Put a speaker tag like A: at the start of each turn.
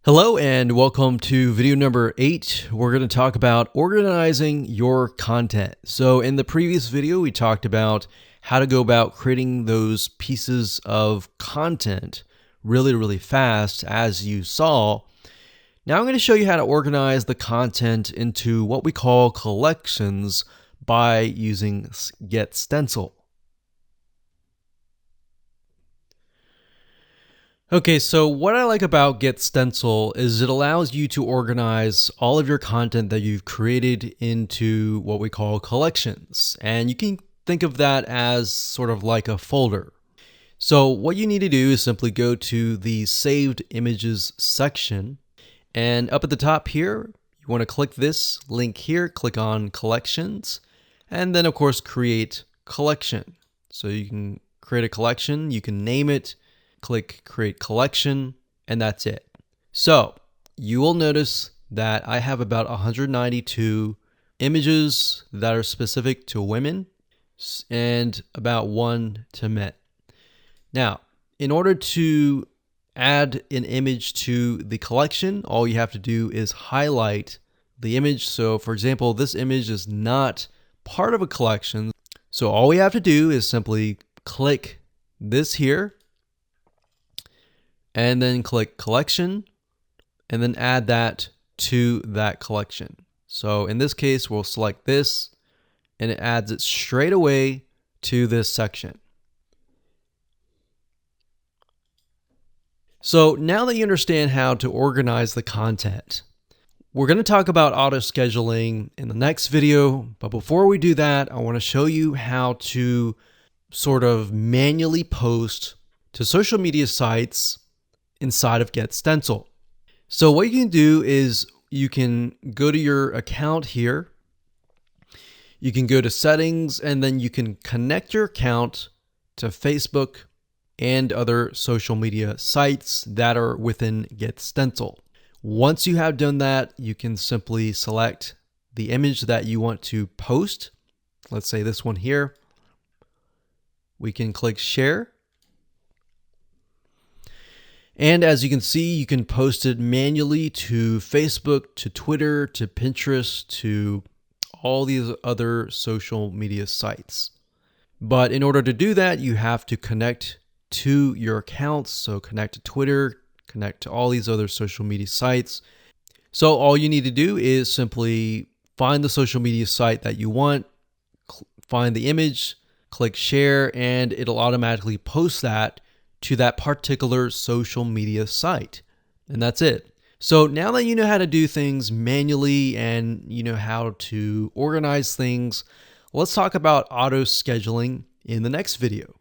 A: Hello and welcome to video number 8. We're going to talk about organizing your content. So in the previous video, we talked about how to go about creating those pieces of content really fast, as you saw. Now I'm going to show you how to organize the content into what we call collections by using Get Stencil. Okay, so what I like about Get Stencil is it allows you to organize all of your content that you've created into what we call collections. And you can think of that as sort of like a folder. So what you need to do is simply go to the Saved Images section. And up at the top here, you want to click this link here, click on Collections, and then of course create collection. So you can create a collection, you can name it, click Create Collection, and that's it. So you will notice that I have about 192 images that are specific to women and about 1 to men. Now, in order to add an image to the collection, all you have to do is highlight the image. So for example, this image is not part of a collection. So all we have to do is simply click this here, and then click collection, and then add that to that collection. So in this case, we'll select this, and it adds it straight away to this section. So now that you understand how to organize the content, we're going to talk about auto scheduling in the next video. But before we do that, I want to show you how to sort of manually post to social media sites inside of Get Stencil. So what you can do is you can go to your account here. You can go to settings, and then you can connect your account to Facebook and other social media sites that are within Get Stencil. Once you have done that, you can simply select the image that you want to post. Let's say this one here. We can click share. And as you can see, you can post it manually to Facebook, to Twitter, to Pinterest, to all these other social media sites. But in order to do that, you have to connect to your accounts. So connect to Twitter, connect to all these other social media sites. So all you need to do is simply find the social media site that you want, find the image, click share, and it'll automatically post that to that particular social media site. And that's it. So now that you know how to do things manually and you know how to organize things, let's talk about auto scheduling in the next video.